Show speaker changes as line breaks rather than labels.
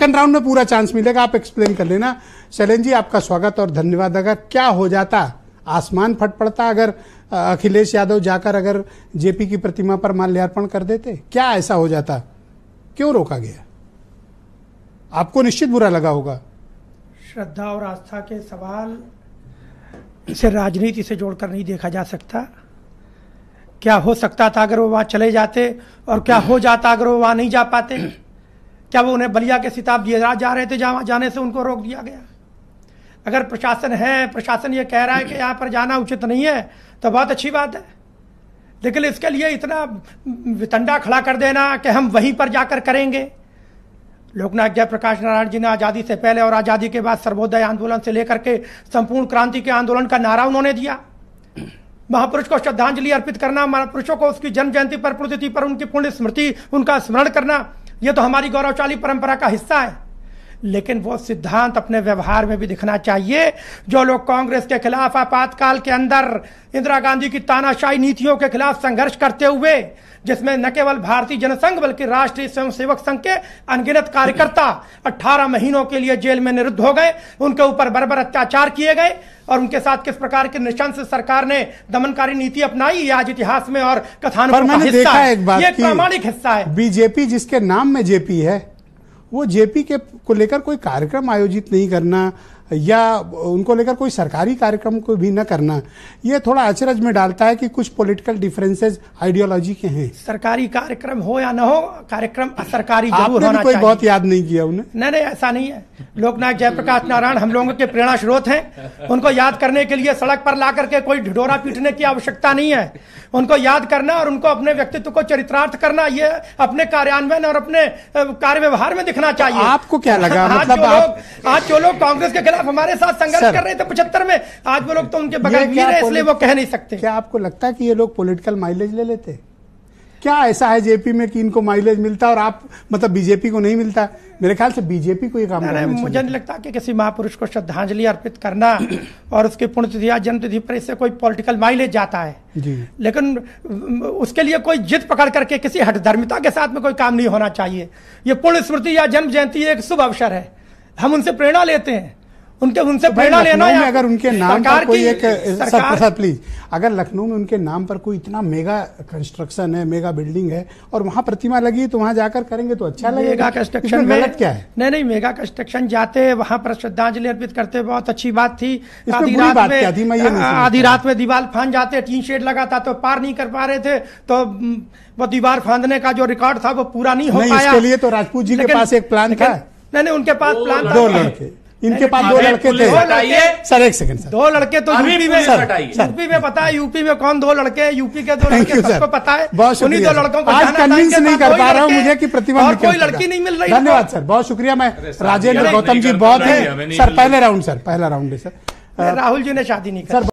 Second round में पूरा chance मिलेगा, आप एक्सप्लेन कर लेना। शैलेंद्र जी आपका स्वागत और धन्यवाद। अगर क्या हो जाता, आसमान फट पड़ता अगर अखिलेश यादव जाकर अगर जेपी की प्रतिमा पर माल्यार्पण कर देते, क्या ऐसा हो जाता? क्यों रोका गया? आपको निश्चित बुरा लगा होगा।
श्रद्धा और आस्था के सवाल इसे राजनीति से जोड़कर नहीं देखा जा सकता। क्या हो सकता था अगर वो वहां चले जाते, और क्या हो जाता अगर वो वहां नहीं जा पाते? क्या वो उन्हें बलिया के सिताब दिए जा रहे थे, जहां जाने से उनको रोक दिया गया? अगर प्रशासन है, प्रशासन ये कह रहा है कि यहाँ पर जाना उचित नहीं है, तो बहुत अच्छी बात है, लेकिन इसके लिए इतना वितंडा खड़ा कर देना कि हम वहीं पर जाकर करेंगे। लोकनायक जयप्रकाश नारायण जी ने आज़ादी से पहले और आज़ादी के बाद सर्वोदय आंदोलन से लेकर के संपूर्ण क्रांति के आंदोलन का नारा उन्होंने दिया। महापुरुष को श्रद्धांजलि अर्पित करना, महापुरुषों को उसकी जन्म जयंती पर, पुण्यतिथि पर उनकी पुण्य स्मृति, उनका स्मरण करना, यह तो हमारी गौरवशाली परंपरा का हिस्सा है। लेकिन वो सिद्धांत अपने व्यवहार में भी दिखना चाहिए। जो लोग कांग्रेस के खिलाफ आपातकाल के अंदर इंदिरा गांधी की तानाशाही नीतियों के खिलाफ संघर्ष करते हुए, जिसमें न केवल भारतीय जनसंघ बल्कि राष्ट्रीय स्वयंसेवक संघ के अनगिनत कार्यकर्ता 18 महीनों के लिए जेल में निरुद्ध हो गए, उनके ऊपर बर्बर अत्याचार किए गए, और उनके साथ किस प्रकार के नृशंस सरकार ने दमनकारी नीति अपनाई, ये आज इतिहास में और कथानकों का हिस्सा है। ये एक प्रामाणिक हिस्सा है।
बीजेपी जिसके नाम में जेपी है, वो जेपी के को लेकर कोई कार्यक्रम आयोजित नहीं करना या उनको लेकर कोई सरकारी कार्यक्रम को भी न करना, ये थोड़ा अचरज में डालता है कि कुछ पॉलिटिकल डिफरेंसेस आइडियोलॉजी के हैं।
सरकारी कार्यक्रम हो या न हो, कार्यक्रम असरकारी जरूर होना
कोई
चाहिए।
बहुत याद नहीं किया उन्हें।
नहीं, ऐसा नहीं है। लोकनायक जयप्रकाश नारायण हम लोगों के प्रेरणा स्रोत हैं। उनको याद करने के लिए सड़क पर ला करके कोई ढिढोरा पीटने की आवश्यकता नहीं है। उनको याद करना और उनको अपने व्यक्तित्व को चरितार्थ करना, ये अपने कार्यान्वयन और अपने कार्य व्यवहार में दिखना चाहिए।
आपको क्या लगा?
आज जो लोग कांग्रेस के खिलाफ हमारे साथ संघर्ष कर रहे थे 75 में, आज वो लोग तो उनके बगल में रहे, इसलिए वो कह नहीं सकते।
क्या आपको लगता है कि ये लोग पॉलिटिकल माइलेज ले लेते? क्या ऐसा है जेपी में कि इनको माइलेज मिलता और आप मतलब बीजेपी को नहीं मिलता? मेरे ख्याल से बीजेपी को ये काम करना चाहिए।
मुझे नहीं लगता कि किसी महापुरुष को श्रद्धांजलि अर्पित करना और उसकी पुण्यतिथि या जन्मतिथि पर इससे कोई पॉलिटिकल माइलेज जाता है जी। लेकिन उसके लिए कोई जिद पकड़ करके किसी हठधर्मिता के साथ में कोई काम नहीं होना चाहिए। ये पुण्य स्मृति या जन्म जयंती एक शुभ अवसर है, हम उनसे प्रेरणा लेते हैं। उनसे प्रेरणा लेना है।
अगर उनके नाम पर कोई एक सर प्लीज, अगर लखनऊ में उनके नाम पर कोई इतना मेगा कंस्ट्रक्शन है, मेगा बिल्डिंग है और वहां प्रतिमा लगी, तो वहां जाकर करेंगे तो अच्छा लगेगा।
मेगा कंस्ट्रक्शन में
गलत क्या है?
नहीं, मेगा कंस्ट्रक्शन जाते, वहां पर श्रद्धांजलि अर्पित करते, बहुत अच्छी बात थी। आधी रात में दीवार फांद जाते, टीन शेड लगा था तो पार नहीं कर पा रहे थे, तो वो दीवार फांदने का जो रिकॉर्ड था वो पूरा नहीं हो पाया।
इसके लिए तो राजपूत जी के पास एक प्लान था।
नहीं, उनके पास प्लान था।
2 लड़के, इनके पास 2 लड़के थे। सर एक सेकंड सर,
2 लड़के तो यूपी में पता है, यूपी में कौन 2 लड़के, यूपी के 2 लड़के सबको पता है। उन्हीं 2 लड़कों को
आज कन्विंस नहीं कर पा रहा हूँ मुझे कि प्रतिमा
और कोई लड़की नहीं मिल रही।
धन्यवाद सर, बहुत शुक्रिया। मैं राजेंद्र गौतम जी बहुत ही सर, पहला राउंड है सर।
राहुल जी ने शादी नहीं की।